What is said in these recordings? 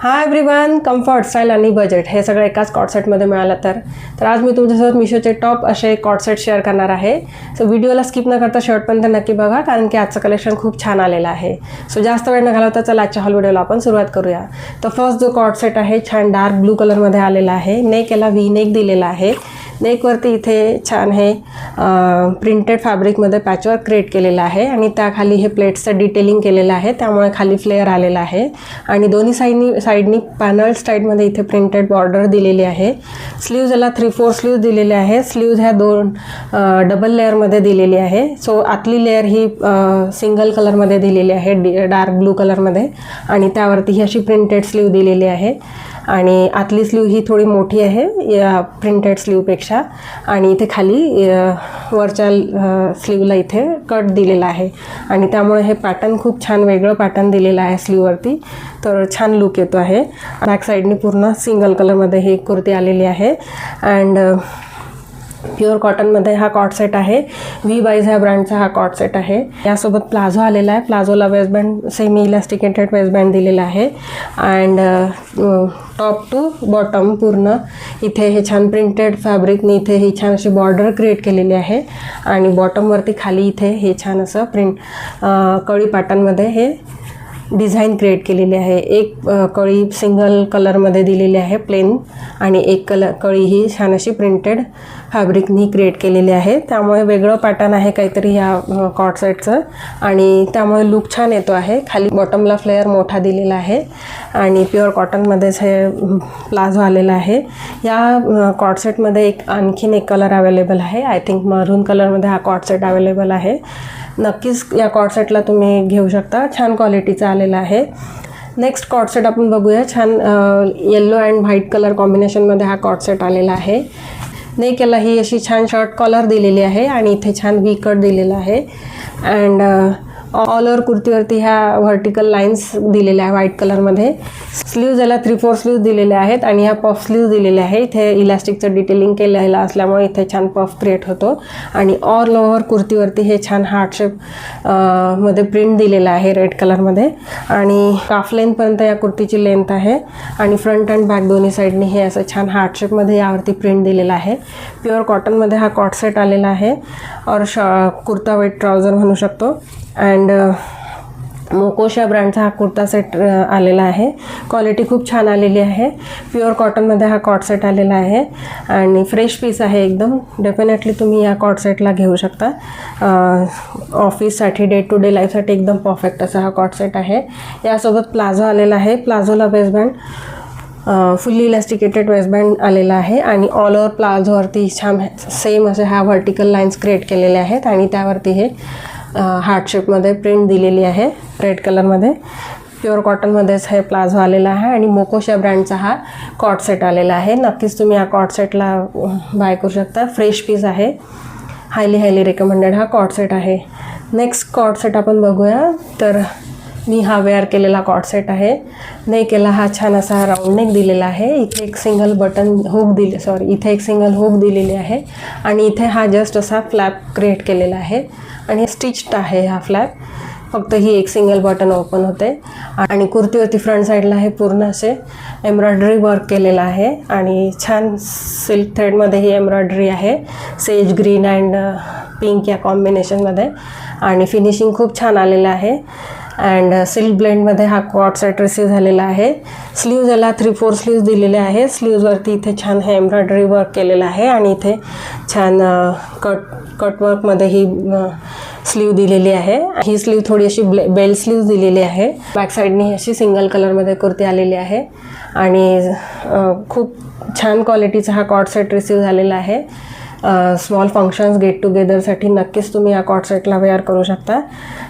Hi everyone, comfort, style आणि budget हे सगळं एकाच कॉर्डसेटमध्ये मिळालं तर आज मी तुमच्यासोबत मिशोचे टॉप असे कॉर्डसेट शेअर करणार आहे. सो व्हिडिओला स्किप न करता शेवटपर्यंत नक्की बघा, कारण की आजचं कलेक्शन खूप छान आलेलं आहे. सो जास्त वेळ न घालवता चला आजच्या हॉल व्हिडिओला आपण सुरुवात करूया. तर फर्स्ट जो कॉर्डसेट आहे छान डार्क ब्लू कलरमध्ये आलेला आहे. नेक याला व्ही नेक दिलेला आहे. नेकवरती इथे छान हे प्रिंटेड फॅब्रिकमध्ये पॅचवर्क क्रिएट केलेलं आहे आणि त्याखाली हे प्लेट्सचं डिटेलिंग केलेलं आहे, त्यामुळे खाली फ्लेअर आलेला आहे आणि दोन्ही साईडनी पॅनल स्टाईलमध्ये इथे प्रिंटेड बॉर्डर दिलेली आहे. स्लीव्ज याला 3/4 स्लीव्ज दिलेले आहे. स्लीव्ज ह्या दोन डबल लेअरमध्ये दिलेली आहे. सो आतली लेअर ही सिंगल कलरमध्ये दिलेली आहे, डार्क ब्लू कलरमध्ये, आणि त्यावरती ही अशी प्रिंटेड स्लीव दिलेली आहे आणि आतली स्लीव ही थोडी मोठी आहे या प्रिंटेड स्लीवपेक्षा, आणि इथे खाली वरच्या स्लीवला इथे कट दिलेला आहे आणि त्यामुळे हे पॅटर्न खूप छान वेगळं पॅटर्न दिलेलं आहे स्लीववरती, तर छान लुक येतो आहे. बॅक साईडनी पूर्ण सिंगल कलरमध्ये ही कुर्ती आलेली आहे अँड प्युअर कॉटनमध्ये हा कॉर्डसेट आहे. व्ही बाईज ह्या ब्रँडचा हा कॉर्डसेट आहे. यासोबत प्लाझो आलेला आहे. प्लाझोला वेस्टबँड सेमी इलास्टिकेटेड वेस्टबँड दिलेला आहे अँड टॉप टू बॉटम पूर्ण इथे हे छान प्रिंटेड फॅब्रिकने इथे ही छान अशी बॉर्डर क्रिएट केलेली आहे आणि बॉटमवरती खाली इथे हे छान असं कळी पॅटर्नमध्ये हे डिझाईन क्रिएट केलेली आहे. एक कळी सिंगल कलरमध्ये दिलेली आहे प्लेन आणि एक कळी ही छान अशी प्रिंटेड फॅब्रिकनी क्रिएट केलेली आहे, त्यामुळे वेगळं पॅटर्न आहे काहीतरी ह्या कॉर्डसेटचं आणि त्यामुळे लुक छान येतो आहे. खाली बॉटमला फ्लेअर मोठा दिलेला आहे आणि प्युअर कॉटनमध्येच हे प्लाझो आलेला आहे. या कॉर्डसेटमध्ये आणखीन एक कलर अवेलेबल आहे. आय थिंक मरून कलरमध्ये हा कॉर्डसेट अवेलेबल आहे. नक्कीच या कॉर्डसेटला तुम्ही घेऊ शकता, छान क्वालिटीचा आलेला आहे. नेक्स्ट कॉर्डसेट आपण बघूया. छान येल्लो अँड व्हाईट कलर कॉम्बिनेशनमध्ये हा कॉर्डसेट आलेला आहे. नेक याला ही अशी छान शॉर्ट कॉलर दिलेली आहे आणि इथे छान व्ही कट दिलेला आहे अँड ऑल ओव्हर कुर्तीवरती ह्या व्हर्टिकल लाईन्स दिलेल्या आहे व्हाईट कलरमध्ये. स्लीव्ज याला 3/4 स्लीव्ज दिलेले आहेत आणि ह्या पफ स्लीव्ज दिलेले आहे. इथे इलास्टिकचं डिटेलिंग केलेलं असल्यामुळे इथे छान पफ क्रिएट होतो आणि ऑल ओव्हर कुर्तीवरती हे छान हार्ट शेप मध्ये प्रिंट दिलेलं आहे रेड कलरमध्ये आणि काफ लेंथपर्यंत या कुर्तीची लेंथ आहे आणि फ्रंट अँड बॅक दोन्ही साईडनी हे असं छान हार्ट शेपमध्ये यावरती प्रिंट दिलेला आहे. प्युअर कॉटनमध्ये हा कॉर्डसेट आलेला आहे और कुर्ता वेट ट्राउझर म्हणू शकतो अँड मोकोशा ब्रँडचा हा कुर्ता सेट आलेला आहे. क्वालिटी खूप छान आलेली आहे. प्युअर कॉटनमध्ये हा कॉर्डसेट आलेला आहे आणि फ्रेश पीस आहे एकदम. डेफिनेटली तुम्ही या कॉर्डसेटला घेऊ शकता. ऑफिससाठी डे टू डे लाईफसाठी एकदम परफेक्ट असा हा कॉर्डसेट आहे. यासोबत प्लाझो आलेला आहे. प्लाझोला वेस्टबँड फुल्ली इलास्टिकेटेड वेस्टबँड आलेला आहे आणि ऑल ओव्हर प्लाझोवरती छान सेम असे ह्या व्हर्टिकल लाईन्स क्रिएट केलेले आहेत आणि त्यावरती हे हार्ट शेपमध्ये प्रिंट दिलेली आहे रेड कलरमध्ये. प्युअर कॉटनमध्येच हे प्लाझो आलेला आहे आणि मोकोशा ब्रँडचा हा कॉर्डसेट आलेला आहे. नक्कीच तुम्ही या कॉर्डसेटला बाय करू शकता. फ्रेश पीस आहे. हायली रेकमेंडेड हा कॉर्डसेट आहे. नेक्स्ट कॉर्डसेट आपण बघूया. तर मी हा वेअर केलेला कॉर्डसेट आहे. नेक याला हा छान असा राऊंड नेक दिलेला आहे. इथे एक सिंगल इथे एक सिंगल हुक दिलेली आहे आणि इथे हा जस्ट असा फ्लॅप क्रिएट केलेला आहे आणि स्टिच्ड आहे हा फ्लॅप. फक्त ही एक सिंगल बटन ओपन होते आणि कुर्तीवरती फ्रंट साईडला हे पूर्ण असे एम्ब्रॉयडरी वर्क केलेलं आहे आणि छान सिल्क थ्रेडमध्ये ही एम्ब्रॉयडरी आहे, सेज ग्रीन अँड पिंक या कॉम्बिनेशनमध्ये, आणि फिनिशिंग खूप छान आलेलं आहे अँड सिल्क ब्लेंडमध्ये हा कॉर्डसेट रिसीव झालेला आहे. स्लीव्ज याला 3/4 स्लीव्ज दिलेले आहे. स्लीव्जवरती इथे छान हे एम्ब्रॉयडरी वर्क केलेलं आहे आणि इथे छान कटवर्कमध्ये ही स्लीव दिलेली आहे. ही स्लीव थोडी अशी बेल स्लीव दिलेली आहे. बॅक साईडनी अशी सिंगल कलरमध्ये कुर्ती आलेली आहे आणि खूप छान क्वालिटीचा हा कॉर्डसेट रिसीव झालेला आहे. स्मॉल फंक्शन्स गेट टुगेदरसाठी नक्कीच तुम्ही या कॉर्डसेटला वेअर करू शकता.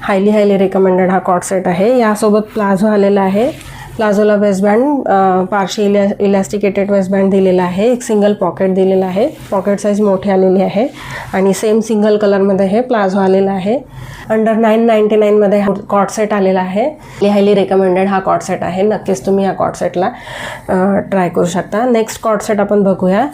हायली रेकमेंडेड हा कॉर्डसेट आहे. यासोबत प्लाझो आलेला आहे. प्लाझोला वेस्टबँड पार्शियल इलास्टिकेटेड वेस्टबँड दिलेला आहे. एक सिंगल पॉकेट दिलेला आहे. पॉकेट साईज मोठी आलेली आहे आणि सेम सिंगल कलरमध्ये हे प्लाझो आलेला आहे अंडर 999मध्ये हा कॉर्ड सेट आलेला आहे. हायली रेकमेंडेड हा कॉर्ड सेट आहे. नक्कीच तुम्ही या कॉर्ड सेटला ट्राय करू शकता. नेक्स्ट कॉर्ड सेट आपण बघूया.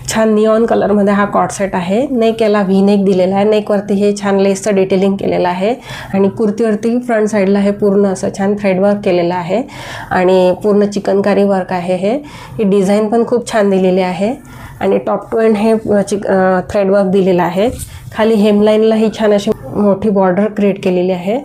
छान निऑन कलरमध्ये हा कॉर्ड सेट आहे. नेक याला व्ही नेक दिलेला आहे. नेकवरती हे छान लेसचं डिटेलिंग केलेलं आहे आणि कुर्तीवरती फ्रंट साईडला हे पूर्ण असं छान थ्रेडवर्क केलेलं आहे आणि पूर्ण चिकनकारी वर्क आहे. ही डिझाईन पण खूप छान दिलेली आहे आणि टॉप टू एंड हे थ्रेडवर्क दिलेलं आहे. खाली हेमलाईनला ही छान अशी मोठी बॉर्डर क्रिएट केलेली आहे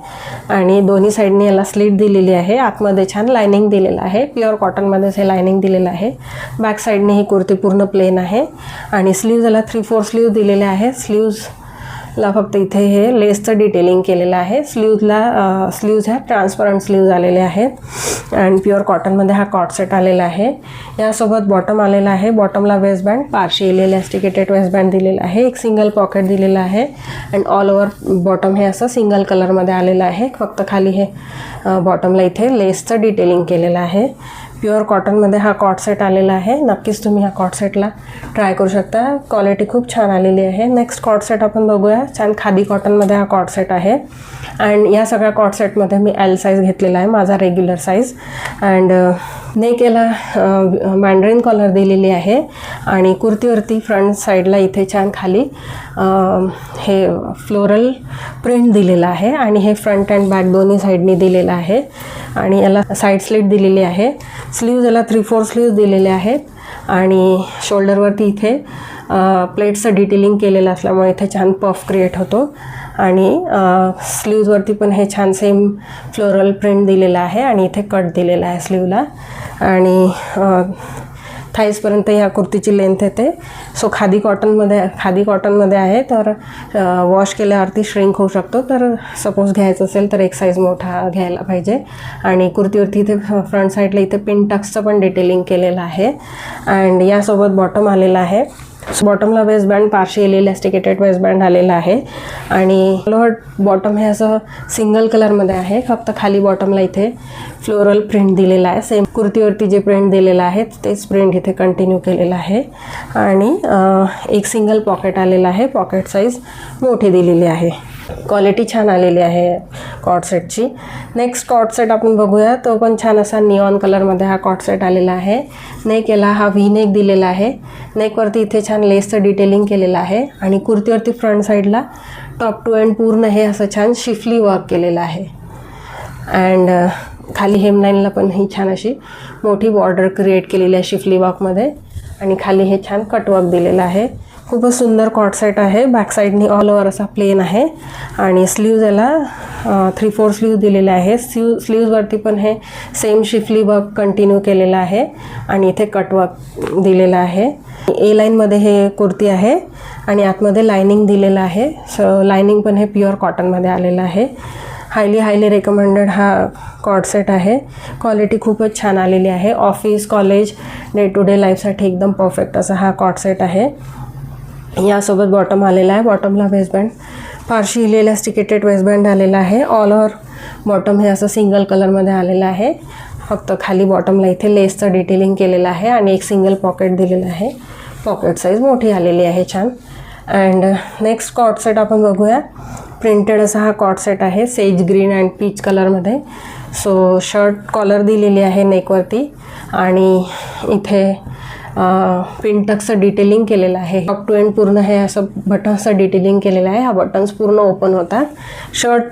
आणि दोन्ही साईडनी याला स्लीट दिलेली आहे. आतमध्ये छान लायनिंग दिलेलं आहे. प्युअर कॉटनमध्येच हे लायनिंग दिलेलं आहे. बॅक साईडने ही कुर्ती पूर्ण प्लेन आहे आणि स्लीव्ज याला 3/4 स्लीव्ज दिलेले आहे. स्लीव्जला फक्त इथे हे लेसचं डिटेलिंग केलेलं आहे. स्लीव्ज ह्या ट्रान्सपरंट स्लीव्ज आलेले आहेत आणि प्युअर कॉटनमध्ये हा कॉर्ड सेट आलेला आहे. यासोबत बॉटम आलेला आहे. बॉटमला waist band partial elasticated waist band दिलेला आहे. एक सिंगल पॉकेट दिलेला आहे अँड ऑल ओव्हर बॉटम हे असं सिंगल कलरमध्ये आलेलं आहे. फक्त खाली हे बॉटमला इथे लेसचं डिटेलिंग केलेलं आहे. प्युअर कॉटनमध्ये हा कॉर्ड सेट आलेला आहे. नक्कीच तुम्ही ह्या कॉर्ड सेटला ट्राय करू शकता. क्वालिटी खूप छान आलेली आहे. नेक्स्ट कॉर्ड सेट आपण बघूया. छान खादी कॉटनमध्ये हा कॉर्ड सेट आहे अँड या सगळ्या कॉर्ड सेटमध्ये मी एल साईज घेतलेला आहे, माझा रेग्युलर साईज. अँड नेक याला मॅन्डरिन कॉलर दिलेली आहे आणि कुर्तीवरती फ्रंट साईडला इथे छान खाली हे फ्लोरल प्रिंट दिलेलं आहे आणि हे फ्रंट अँड बॅक दोन्ही साईडनी दिलेलं आहे आणि याला साईड स्लिट दिलेली आहे. स्लीव्ज याला 3/4 स्लीव्ज दिलेले आहेत आणि शोल्डरवरती इथे प्लेट्सचं डिटेलिंग केलेलं असल्यामुळे इथे छान पफ क्रिएट होतो आणि स्लीव्जवरती पण हे छान सेम फ्लोरल प्रिंट दिलेलं आहे आणि इथे कट दिलेला आहे स्लीवला आणि थाईजपर्यंत ह्या कुर्तीची लेंथ येते. सो खादी कॉटनमध्ये आहे तर वॉश केल्यावरती श्रिंक होऊ शकतो. तर सपोज घ्यायचं असेल तर एक साईज मोठा घ्यायला पाहिजे आणि कुर्तीवरती इथे फ्रंट साईडला इथे पिन टक्सचं पण डिटेलिंग केलेलं आहे अँड यासोबत बॉटम आलेला आहे. बॉटमला waist band partial elasticated waist band आलेला आहे आणि बॉटम हे असं सिंगल कलरमध्ये आहे. फक्त खाली बॉटमला इथे फ्लोरल प्रिंट दिलेला आहे. सेम कुर्तीवरती जे प्रिंट दिलेलं आहे तेच प्रिंट इथे कंटिन्यू केलेलं आहे आणि एक सिंगल पॉकेट आलेला आहे. पॉकेट साईज मोठी दिलेली आहे. क्वालिटी छान आलेली आहे कॉर्ड सेटची. नेक्स्ट कॉर्ड सेट आपण बघूया. तो पण छान असा निऑन कलरमध्ये हा कॉर्ड सेट आलेला आहे. नेक याला हा व्ही नेक दिलेला आहे. नेकवरती इथे छान लेसचं डिटेलिंग केलेलं आहे आणि कुर्तीवरती फ्रंट साईडला टॉप टू एंड पूर्ण हे असं छान शिफली वर्क केलेलं आहे अँड खाली हेमलाईनला पण ही छान अशी मोठी बॉर्डर क्रिएट केलेली आहे शिफली वर्कमध्ये आणि खाली हे छान कटवर्क दिलेलं आहे. खूपच सुंदर कॉर्ड सेट आहे. बॅक साईडनी ऑल ओव्हर असा प्लेन आहे आणि स्लीव्ज याला 3/4 स्लीव्ज दिलेले आहे. स्लीव्जवरती पण हे सेम शिफली वर्क कंटिन्यू केलेलं आहे आणि इथे कटवर्क दिलेलं आहे. ए लाईनमध्ये हे कुर्ती आहे आणि आतमध्ये लायनिंग दिलेलं आहे. सो लायनिंग पण हे प्युअर कॉटनमध्ये आलेलं आहे. हायली रेकमेंडेड हा कॉर्ड सेट आहे. क्वालिटी खूपच छान आलेली आहे. Office college day to day लाईफसाठी एकदम परफेक्ट असा हा कॉर्ड सेट आहे. यासोबत बॉटम आलेला आहे. बॉटमला waist band partial elasticated waist band आलेला आहे. ऑल ओव्हर बॉटम हे असं सिंगल कलरमध्ये आलेलं आहे. फक्त खाली बॉटमला इथे लेसचं डिटेलिंग केलेलं आहे आणि एक सिंगल पॉकेट दिलेलं आहे. पॉकेट साईज मोठी आलेली आहे छान. अँड नेक्स्ट कॉर्ड सेट आपण बघूया. प्रिंटेड असा हा कॉर्ड सेट आहे सेज ग्रीन अँड पीच कलरमध्ये. सो शर्ट कॉलर दिलेली आहे नेकवरती आणि इथे पिनटक्सचं डिटेलिंग केलेलं आहे. टॉप टू एंड पूर्ण हे असं बटन्सचं डिटेलिंग केलेलं आहे. हा बटन्स पूर्ण ओपन होतात. शर्ट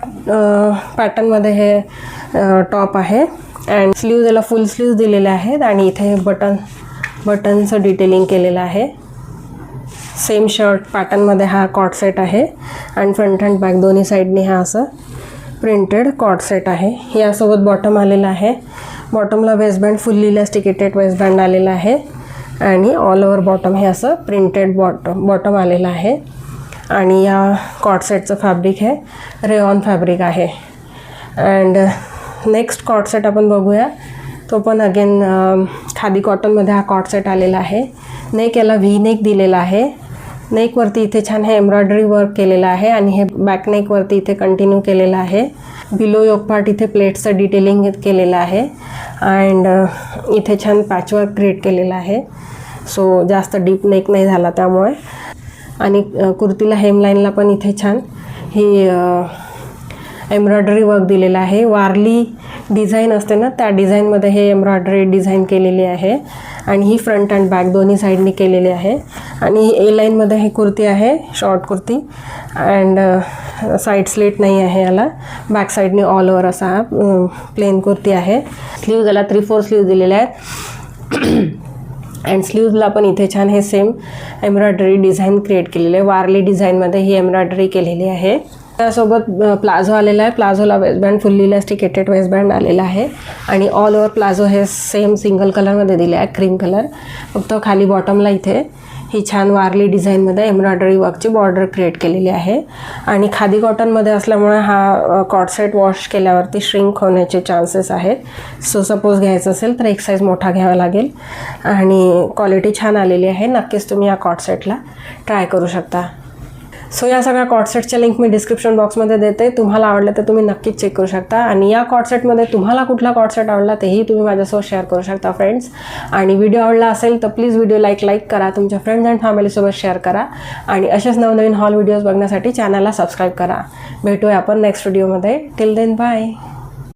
पॅटर्नमध्ये हे टॉप आहे अँड स्लीव्ज याला फुल स्लीव्ज दिलेले आहेत आणि इथे बटनचं डिटेलिंग केलेलं आहे. सेम शर्ट पॅटर्नमध्ये हा कॉर्ड सेट आहे आणि फ्रंट अँड बॅक दोन्ही साईडनी हा असं प्रिंटेड कॉर्ड सेट आहे. यासोबत बॉटम आलेला आहे. बॉटमला waist band fully elasticated waist band आलेला आहे आणि ऑल ओव्हर बॉटम हे असं प्रिंटेड बॉटम आलेलं आहे आणि या कॉर्ड सेटचं फॅब्रिक हे रेऑन फॅब्रिक आहे. अँड नेक्स्ट कॉर्ड सेट आपण बघूया. तो पण अगेन खादी कॉटनमध्ये हा कॉर्ड सेट आलेला आहे. नेक याला व्ही नेक दिलेला आहे. नेकवरती इथे छान हे एम्ब्रॉयडरी वर्क केलेलं आहे आणि हे बॅक नेकवरती इथे कंटिन्यू केलेलं आहे. बिलो योक पार्ट इथे प्लेट्सचं डिटेलिंग केलेलं आहे अँड इथे छान पॅचवर्क क्रिएट केलेलं आहे. सो जास्त डीप नेक नाही झाला त्यामुळे. आणि कुर्तीला हेमलाईनला पण इथे छान ही एम्ब्रॉयडरी वर्क दिलेलं आहे. वारली डिझाईन असते ना, त्या डिझाईनमध्ये हे एम्ब्रॉयडरी डिझाईन केलेली आहे आणि ही फ्रंट अँड बॅक दोन्ही साईडनी केलेली आहे. आणि ए लाईनमध्ये ही कुर्ती आहे, short kurti, and side slit नाही आहे याला. बॅक साईडनी ऑल ओव्हर असा हा प्लेन कुर्ती आहे. स्लीव्ज याला 3/4 स्लीव्ज दिलेले आहेत. अँड स्लीव्जला पण इथे छान हे सेम एम्ब्रॉयडरी डिझाईन क्रिएट केलेले आहे. वारली डिझाईनमध्ये ही एम्ब्रॉयडरी केलेली आहे. त्यासोबत प्लाझो आलेला आहे. प्लाझोला वेस्टबँड फुल्ली इलास्टिकेटेड वेस्टबँड आलेला आहे आणि ऑल ओव्हर प्लाझो हे सेम सिंगल कलरमध्ये दिले आहे, क्रीम कलर. फक्त खाली बॉटमला इथे ही छान वारली डिझाईनमध्ये एम्ब्रॉयडरी वर्कची बॉर्डर क्रिएट केलेली आहे. आणि खादी कॉटनमध्ये असल्यामुळे हा कॉर्डसेट वॉश केल्यावरती श्रिंक होण्याचे चान्सेस आहेत. सो सपोज घ्यायचं असेल तर एक साईज मोठा घ्यावा लागेल. आणि क्वालिटी छान आलेली आहे. नक्कीच तुम्ही या कॉर्डसेटला ट्राय करू शकता. सो या सगळ्या कॉर्डसेटच्या लिंक मी डिस्क्रिप्शन बॉक्समध्ये देते. तुम्हाला आवडलं तर तुम्ही नक्कीच चेक करू शकता. आणि या कॉर्डसेटमध्ये तुम्हाला कुठला कॉर्डसेट आवडला तेही तुम्ही माझ्यासोबत शेअर करू शकता फ्रेंड्स. आणि व्हिडिओ आवडला असेल तर प्लीज व्हिडिओ लाईक करा, तुमच्या फ्रेंड्स अँड फॅमिलीसोबत शेअर करा आणि असेच नवनवीन हॉल व्हिडिओज बघण्यासाठी चॅनलला सबस्क्राईब करा. भेटूया आपण नेक्स्ट व्हिडिओमध्ये. Till then bye.